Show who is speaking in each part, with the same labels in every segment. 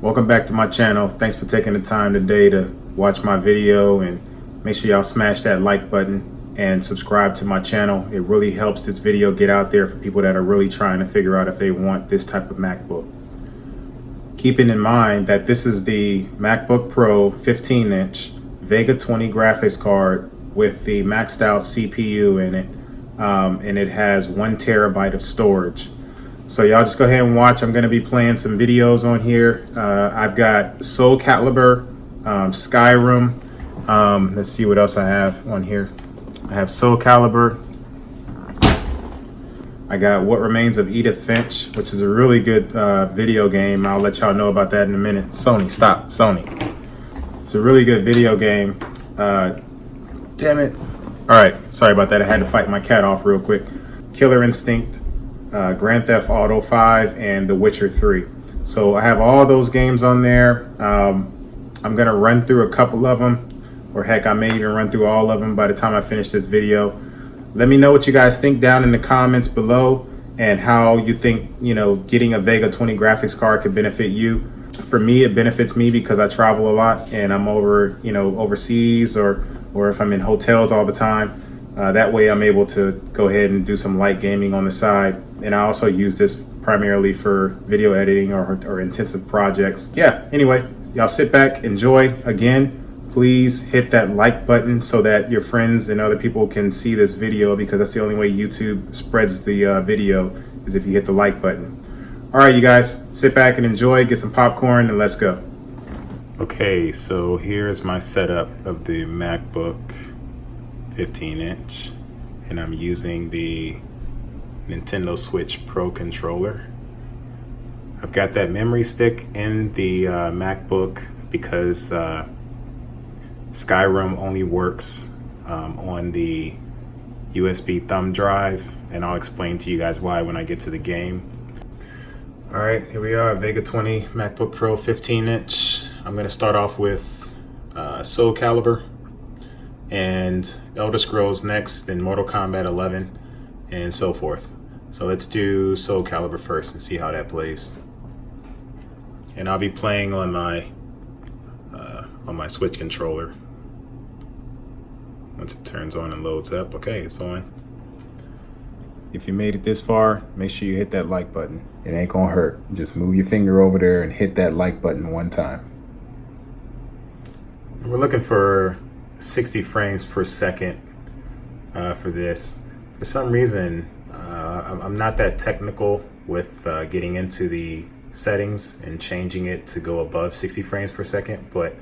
Speaker 1: Welcome back to my channel. Thanks for taking the time today to watch my video, and make sure y'all smash that like button and subscribe to my channel. It really helps this video get out there for people that are really trying to figure out if they want this type of MacBook. Keeping in mind that this is the MacBook Pro 15-inch Vega 20 graphics card with the maxed out CPU in it, and it has 1 terabyte of storage. So y'all just go ahead and watch. I'm going to be playing some videos on here. I've got Soulcalibur, Skyrim. Let's see what else I have on here. I have Soulcalibur. I got What Remains of Edith Finch, which is a really good video game. I'll let y'all know about that in a minute. Sony, stop, Sony. It's a really good video game. Damn it. All right, sorry about that. I had to fight my cat off real quick. Killer Instinct, Grand Theft Auto 5, and The Witcher 3. So I have all those games on there. I'm gonna run through a couple of them, or heck, I may even run through all of them by the time I finish this video. Let me know what you guys think down in the comments below, and how you think, getting a Vega 20 graphics card could benefit you. For me, it benefits me because I travel a lot and I'm overseas, or if I'm in hotels all the time. That way I'm able to go ahead and do some light gaming on the side. And I also use this primarily for video editing or intensive projects. Yeah, anyway, y'all sit back, enjoy. Again, please hit that like button so that your friends and other people can see this video, because that's the only way YouTube spreads the video, is if you hit the like button. All right, you guys, sit back and enjoy, get some popcorn, and let's go. Okay, so here's my setup of the MacBook 15-inch, and I'm using the Nintendo Switch Pro controller. I've got that memory stick in the MacBook because Skyrim only works on the USB thumb drive, and I'll explain to you guys why when I get to the game. All right, here we are, Vega 20 MacBook Pro 15-inch. I'm going to start off with Soulcalibur and Elder Scrolls next, then Mortal Kombat 11, and so forth. So let's do Soulcalibur first and see how that plays. And I'll be playing on my Switch controller. Once it turns on and loads up, okay, it's on. If you made it this far, make sure you hit that like button. It ain't gonna hurt. Just move your finger over there and hit that like button one time. We're looking for 60 frames per second for this. For some reason, I'm not that technical with getting into the settings and changing it to go above 60 frames per second, but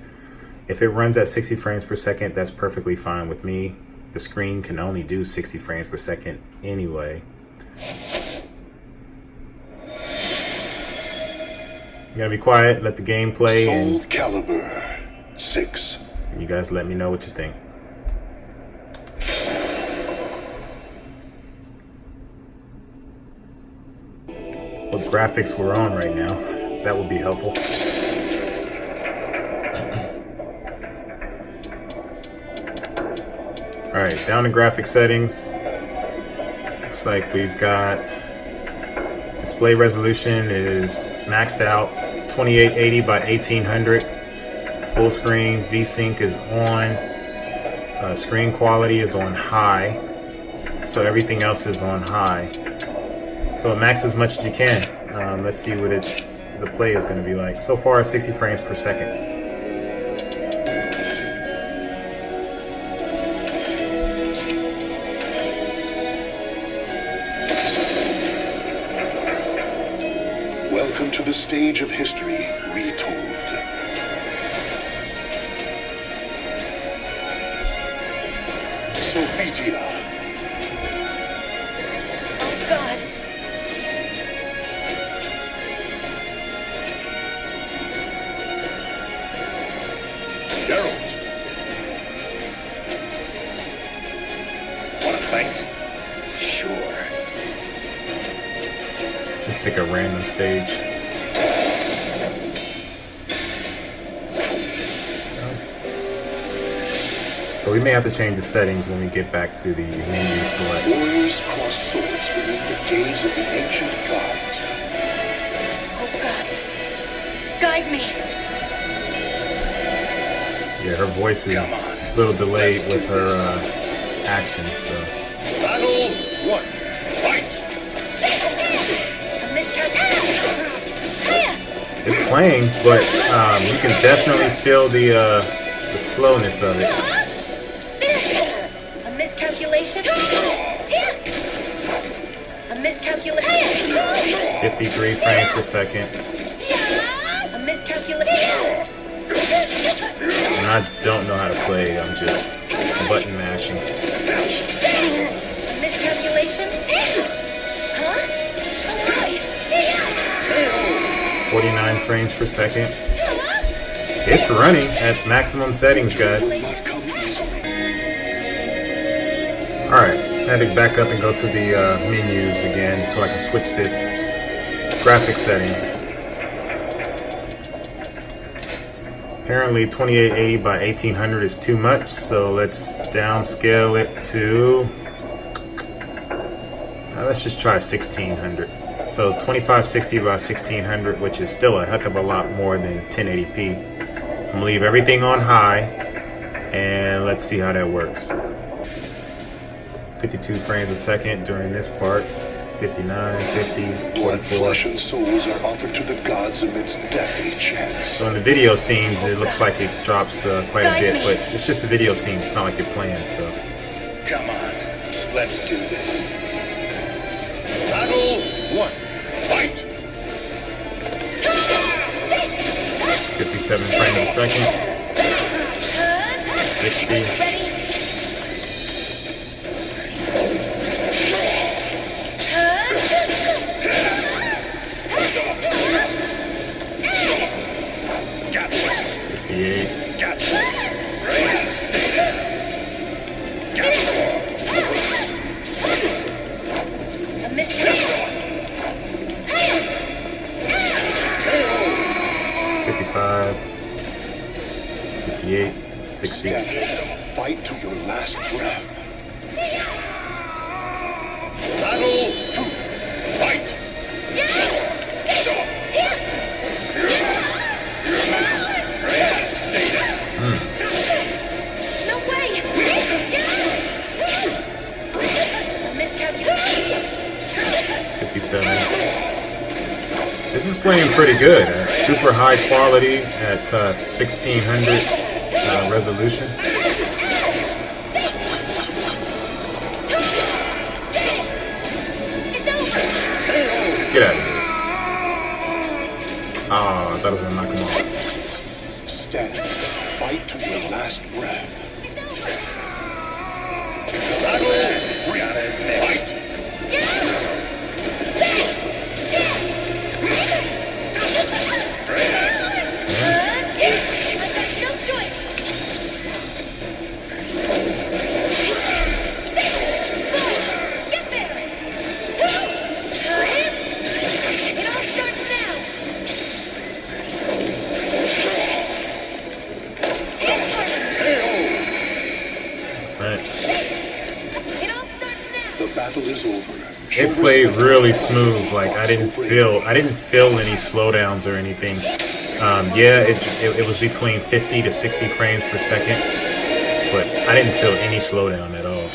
Speaker 1: if it runs at 60 frames per second, that's perfectly fine with me. The screen can only do 60 frames per second anyway. You gotta be quiet, let the game play.
Speaker 2: Soulcalibur VI.
Speaker 1: And you guys let me know what you think. What graphics we're on right now, that would be helpful. All right, down to graphic settings. Looks like we've got display resolution is maxed out, 2880 by 1800. Full screen, VSync is on. Screen quality is on high. So everything else is on high. So max as much as you can. Let's see what the play is going to be like. So far, 60 frames per second.
Speaker 2: Welcome to the stage of history retold. Sophia.
Speaker 3: Oh, gods.
Speaker 2: Geralt. Want to fight? Sure.
Speaker 1: Just pick a random stage. So we may have to change the settings when we get back to the menu select.
Speaker 2: Warriors cross swords beneath the gaze of the ancient gods.
Speaker 3: Oh, gods. Save me.
Speaker 1: Yeah, her voice is a little delayed with her actions, so.
Speaker 2: Battle 1. Fight!
Speaker 3: A miscalculation.
Speaker 1: It's playing, but you can definitely feel the slowness of it.
Speaker 3: A miscalculation. A miscalculation.
Speaker 1: 53 frames per second.
Speaker 3: A miscalculation.
Speaker 1: And I don't know how to play, I'm just button mashing.
Speaker 3: A miscalculation. Huh? Alright.
Speaker 1: 49 frames per second. It's running at maximum settings, guys. Alright, I had to back up and go to the menus again so I can switch this graphic settings. Apparently 2880 by 1800 is too much, so let's downscale it to, let's just try 1600. So 2560 by 1600, which is still a heck of a lot more than 1080p. I'm gonna leave everything on high, and let's see how that works. 52 frames a second during this part. 59, 50,
Speaker 2: Blood,
Speaker 1: 44.
Speaker 2: flesh, and souls are offered to the gods amidst death and chance.
Speaker 1: So in the video scenes, it looks like it drops quite a bit, but it's just a video scene. It's not like you're playing, so.
Speaker 2: Come on, let's do this. Battle 1. Fight!
Speaker 1: 57 frames a second. 60. 58.
Speaker 2: Gotcha. Right. Gotcha.
Speaker 3: A miscalculation.
Speaker 1: 55. 58. 60.
Speaker 2: Fight to your last breath. Battle 2. Fight!
Speaker 3: No way. A miscalculation.
Speaker 1: 57. This is playing pretty good. Super high quality at 1600 resolution. Get out of here. Oh, I thought I was gonna knock him off.
Speaker 2: Stand. Fight to your last breath. Battle 3. Fight!
Speaker 3: No choice. Get there. It all starts now.
Speaker 1: Right.
Speaker 3: It all starts now.
Speaker 2: The battle is over.
Speaker 1: It played really smooth. Like I didn't feel any slowdowns or anything. Yeah, it was between 50 to 60 frames per second, but I didn't feel any slowdown at all.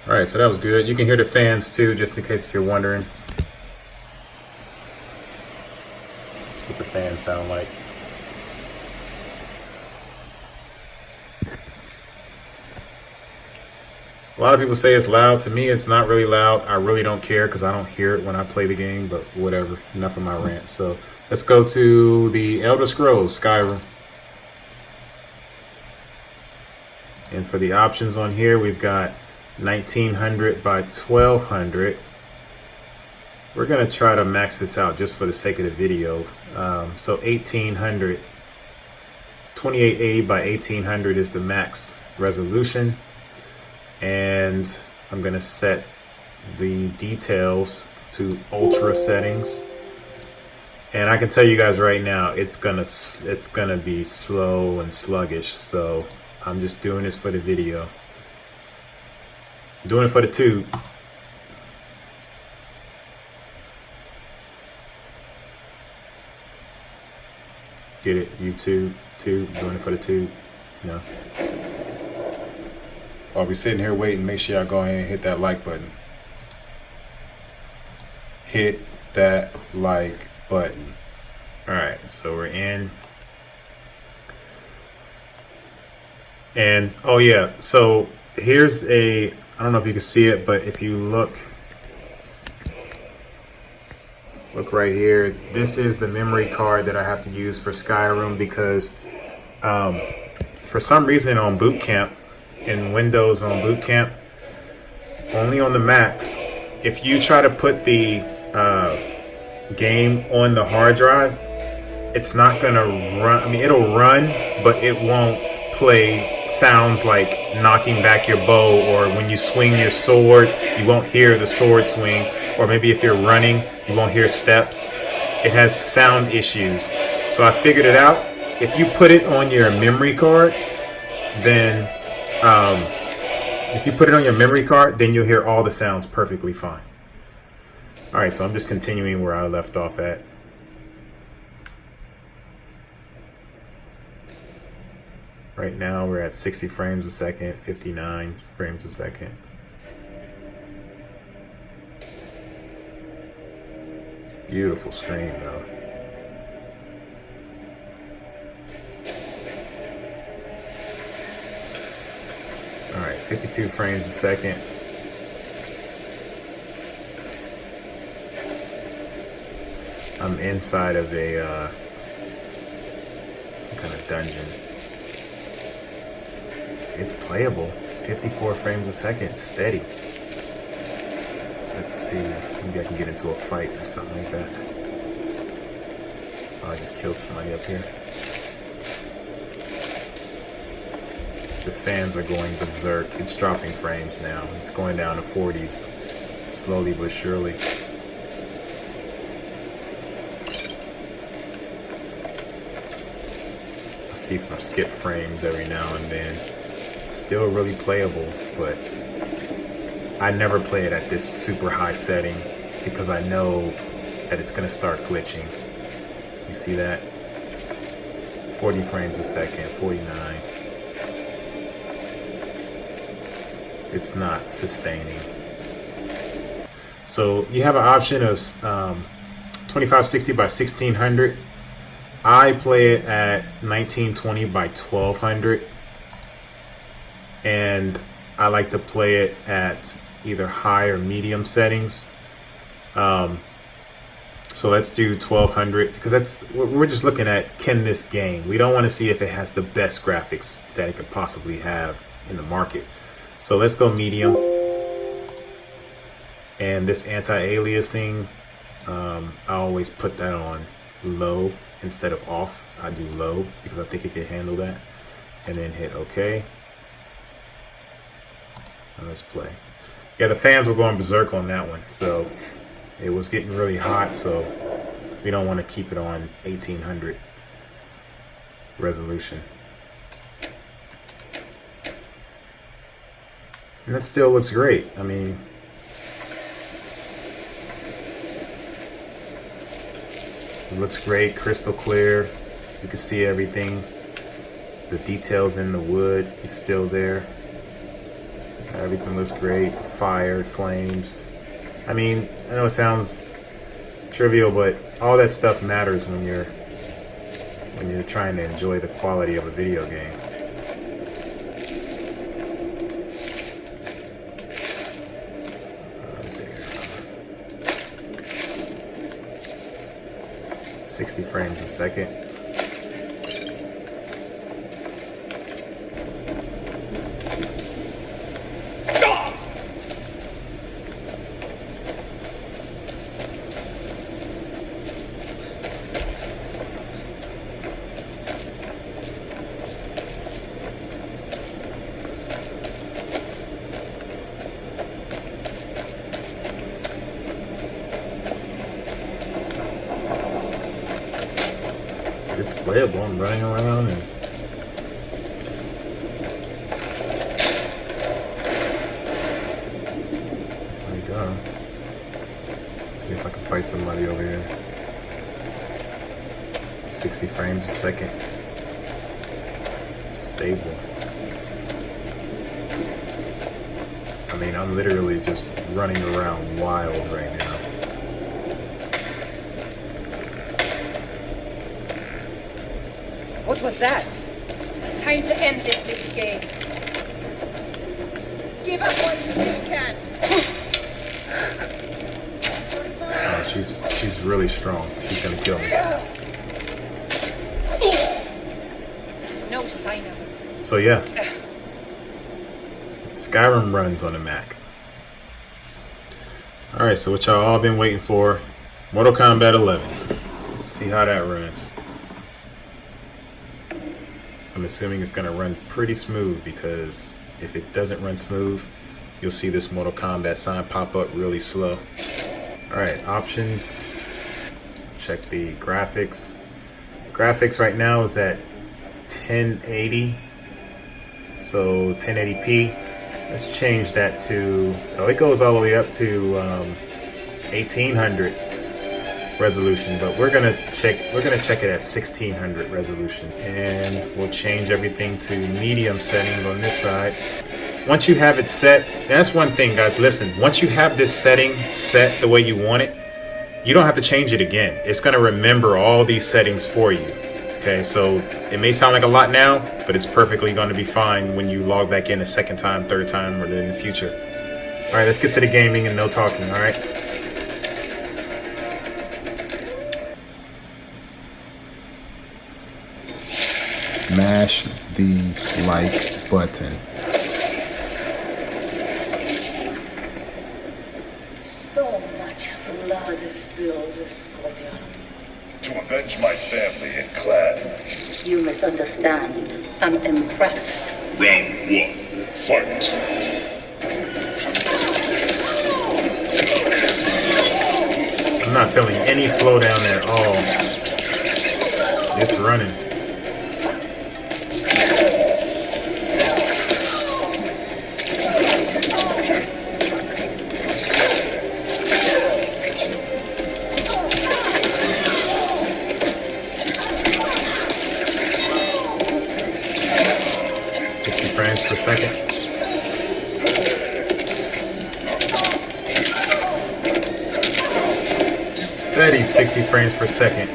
Speaker 1: All right, so that was good. You can hear the fans too, just in case if you're wondering. That's what the fans sound like. A lot of people say it's loud. To me, it's not really loud. I really don't care because I don't hear it when I play the game, but whatever. Enough of my rant. So let's go to the Elder Scrolls Skyrim. And for the options on here, we've got 1900 by 1200. We're going to try to max this out just for the sake of the video. So 1800, 2880 by 1800 is the max resolution. And I'm gonna set the details to ultra settings, and I can tell you guys right now it's gonna be slow and sluggish, so I'm just doing this for the video. I'm doing it for the tube. Get it? YouTube, tube, doing it for the tube. No. While we sitting here waiting, make sure y'all go ahead and hit that like button. Hit that like button. All right, so we're in. And oh yeah, so here's I don't know if you can see it, but if you look right here, this is the memory card that I have to use for Skyrim because for some reason on boot camp, in Windows on boot camp, only on the Macs, if you try to put the game on the hard drive, it's not gonna run. I mean, it'll run, but it won't play sounds like knocking back your bow, or when you swing your sword, you won't hear the sword swing, or maybe if you're running, you won't hear steps. It has sound issues. So I figured it out. If you put it on your memory card, then then you'll hear all the sounds perfectly fine. All right, so I'm just continuing where I left off at. Right now we're at 60 frames a second, 59 frames a second. Beautiful screen though. All right, 52 frames a second. I'm inside of some kind of dungeon. It's playable. 54 frames a second, steady. Let's see, maybe I can get into a fight or something like that. Oh, I just killed somebody up here. The fans are going berserk. It's dropping frames now. It's going down to 40s, slowly but surely. I see some skip frames every now and then. It's still really playable, but I never play it at this super high setting because I know that it's gonna start glitching. You see that? 40 frames a second, 49. It's not sustaining. So you have an option of 2560 by 1600. I play it at 1920 by 1200. And I like to play it at either high or medium settings. So let's do 1200 because we're just looking at, can this game? We don't want to see if it has the best graphics that it could possibly have in the market. So let's go medium. And this anti-aliasing, I always put that on low instead of off. I do low because I think it can handle that. And then hit OK. And let's play. Yeah, the fans were going berserk on that one, so it was getting really hot, so we don't want to keep it on 1800 resolution. And that still looks great. I mean, it looks great, crystal clear. You can see everything. The details in the wood is still there. Everything looks great. Fire, flames. I mean, I know it sounds trivial, but all that stuff matters when you're trying to enjoy the quality of a video game. Let's see here. 60 frames a second. It's playable. I'm running around and there we go. See if I can fight somebody over here. 60 frames a second. Stable. I mean, I'm literally just running around wild right now.
Speaker 4: What was that?
Speaker 3: Time to end this little game. Give up while you still can.
Speaker 1: Oh, she's really strong. She's gonna kill me.
Speaker 4: No sign of it.
Speaker 1: So yeah, Skyrim runs on the Mac. Alright, so what y'all all been waiting for, Mortal Kombat 11. Let's see how that runs. I'm assuming it's gonna run pretty smooth, because if it doesn't run smooth, you'll see this Mortal Kombat sign pop up really slow. Alright, options. Check the graphics. Graphics right now is at 1080. So 1080p. Let's change that to, oh, it goes all the way up to 1800 resolution, but we're gonna check it at 1600 resolution, and we'll change everything to medium settings on this side. Once you have it set, that's one thing, guys, listen, once you have this setting set the way you want it, you don't have to change it again. It's gonna remember all these settings for you. Okay, so it may sound like a lot now, but it's perfectly going to be fine when you log back in a second time, third time, or in the future. All right, let's get to the gaming and no talking, all right?
Speaker 5: Mash the like button.
Speaker 6: So much blood is spilled, Scorpion.
Speaker 2: To avenge my family and clan.
Speaker 6: You misunderstand. I'm impressed.
Speaker 2: Round 1. Fight.
Speaker 1: I'm not feeling any slowdown at all. It's running. Frames per second. Steady 60 frames per second.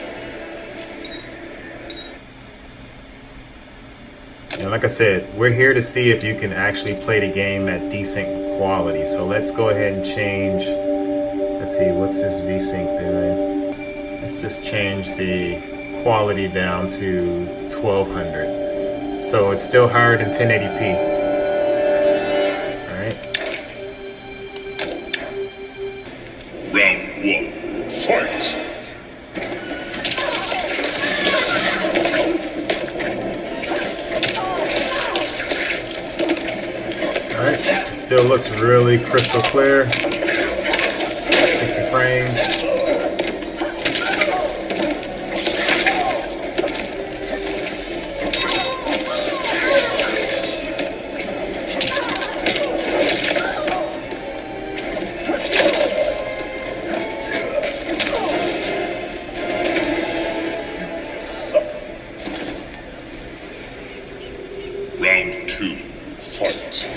Speaker 1: And like I said, we're here to see if you can actually play the game at decent quality. So let's go ahead and change. Let's see, what's this VSync doing? Let's just change the quality down to 1200. So it's still higher than 1080p. Alright.
Speaker 2: Round 1. Fight!
Speaker 1: Alright. It still looks really crystal clear. 60 frames.
Speaker 2: Round 2. Fight.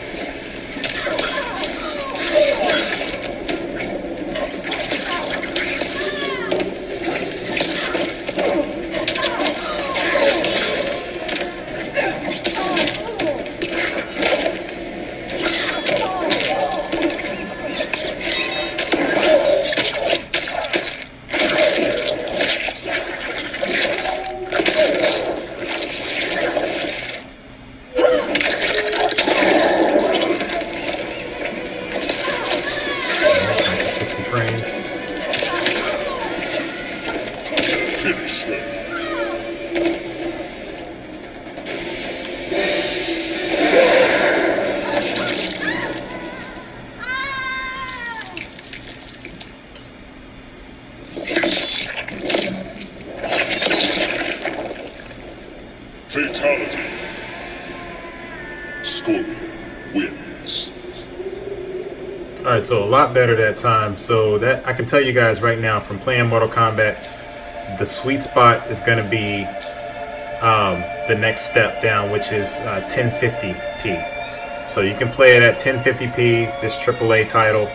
Speaker 2: Finish him. Fatality. Scorpion wins.
Speaker 1: Alright, so a lot better that time. So that I can tell you guys right now, from playing Mortal Kombat, the sweet spot is going to be the next step down, which is 1050p. So you can play it at 1050p, this AAA title,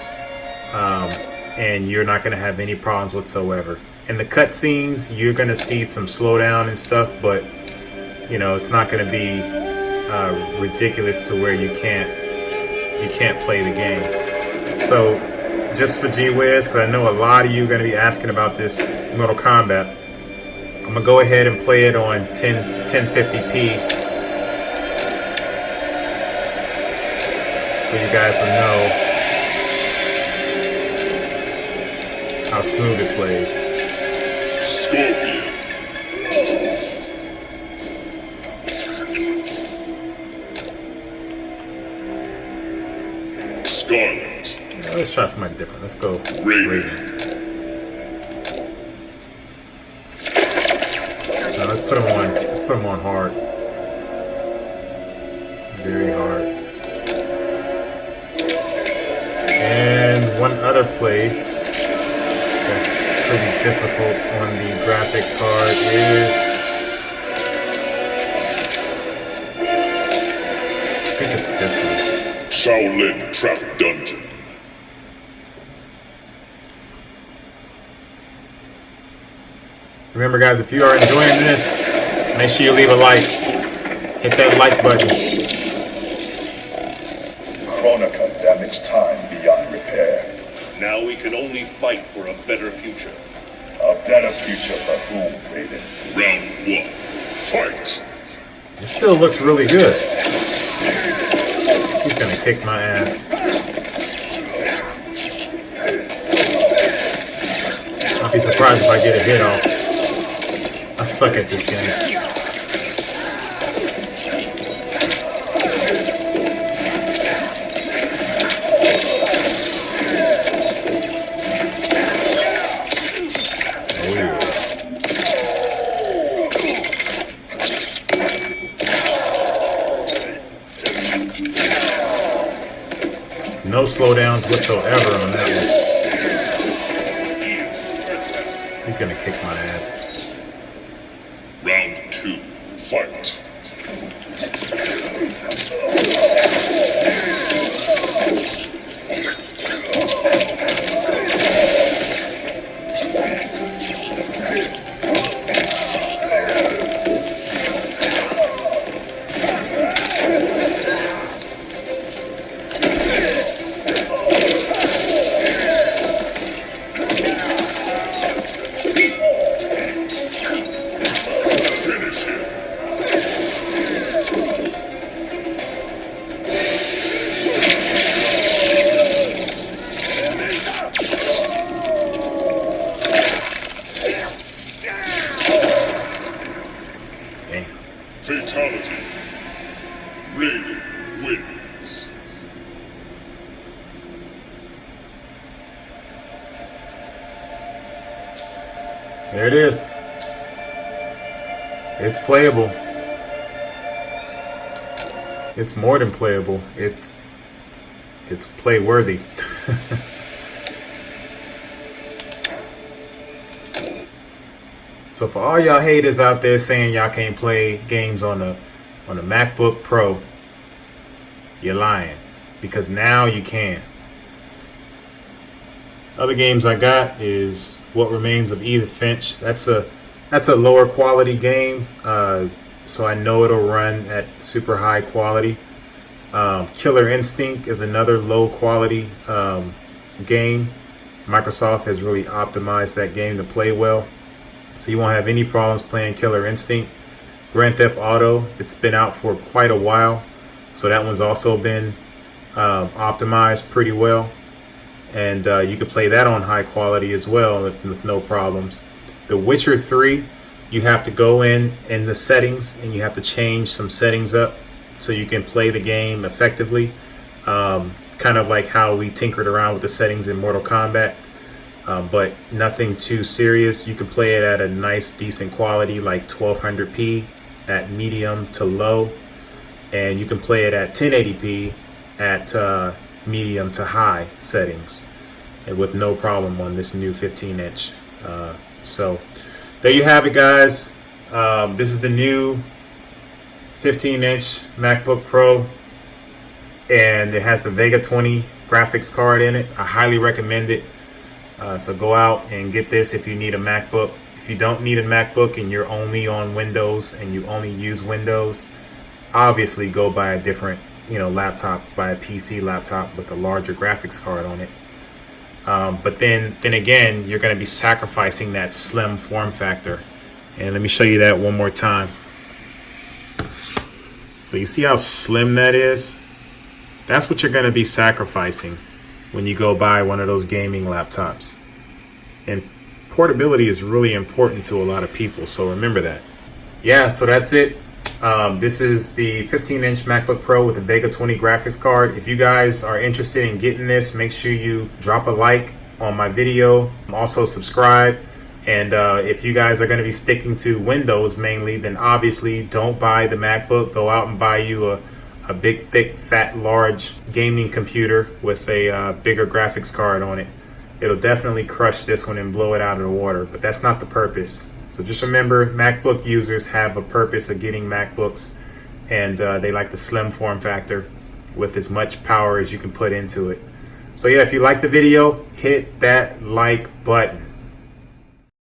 Speaker 1: and you're not going to have any problems whatsoever. In the cutscenes, you're going to see some slowdown and stuff, but you know, it's not going to be ridiculous to where you can't play the game. So just for G-Wiz, because I know a lot of you are going to be asking about this Mortal Kombat, I'm going to go ahead and play it on 1050p so you guys will know how smooth it plays.
Speaker 2: Scorpion. Scarlet.
Speaker 1: Let's try somebody different. Let's go
Speaker 2: Raiden.
Speaker 1: So let's put him on. Let's put him on hard. Very hard. And one other place that's pretty difficult on the graphics card is, I think it's this one.
Speaker 2: Shaolin Trap Dungeon.
Speaker 1: Remember guys, if you are enjoying this, make sure you leave a like. Hit that like button.
Speaker 2: Chronica damaged time beyond repair.
Speaker 7: Now we can only fight for a better future.
Speaker 2: A better future for whom, Raiden? Round 1. Fight!
Speaker 1: It still looks really good. He's gonna kick my ass. I'll be surprised if I get a hit off. I suck at this game. No slowdowns whatsoever on that one. He's gonna kick my ass.
Speaker 2: Round 2. Fight! Finish him!
Speaker 1: Damn.
Speaker 2: Fatality. Raiden wins.
Speaker 1: There it is. It's playable. It's more than playable. It's play worthy. So for all y'all haters out there saying y'all can't play games on a MacBook Pro, you're lying, because now you can. Other games I got is What Remains of Edith Finch. That's a lower quality game, so I know it'll run at super high quality. Killer Instinct is another low quality game. Microsoft has really optimized that game to play well, so you won't have any problems playing Killer Instinct. Grand Theft Auto, it's been out for quite a while, so that one's also been optimized pretty well, and you can play that on high quality as well with no problems. The Witcher 3, you have to go in the settings and you have to change some settings up so you can play the game effectively. Kind of like how we tinkered around with the settings in Mortal Kombat, but nothing too serious. You can play it at a nice, decent quality, like 1200p at medium to low, and you can play it at 1080p at medium to high settings, and with no problem on this new 15-inch. So there you have it, guys. This is the new 15-inch MacBook Pro, and it has the Vega 20 graphics card in it. I highly recommend it. So go out and get this if you need a MacBook. If you don't need a MacBook and you're only on Windows and you only use Windows, obviously go buy a different, laptop, buy a PC laptop with a larger graphics card on it. But then again, you're going to be sacrificing that slim form factor. And let me show you that one more time. So you see how slim that is? That's what you're going to be sacrificing when you go buy one of those gaming laptops. And portability is really important to a lot of people, so remember that. Yeah, so that's it. This is the 15-inch MacBook Pro with the Vega 20 graphics card. If you guys are interested in getting this, make sure you drop a like on my video. Also subscribe. And if you guys are going to be sticking to Windows mainly, then obviously don't buy the MacBook. Go out and buy you a big, thick, fat, large gaming computer with a bigger graphics card on it. It'll definitely crush this one and blow it out of the water, but that's not the purpose. So just remember, MacBook users have a purpose of getting MacBooks, and they like the slim form factor with as much power as you can put into it. So yeah, if you like the video, hit that like button.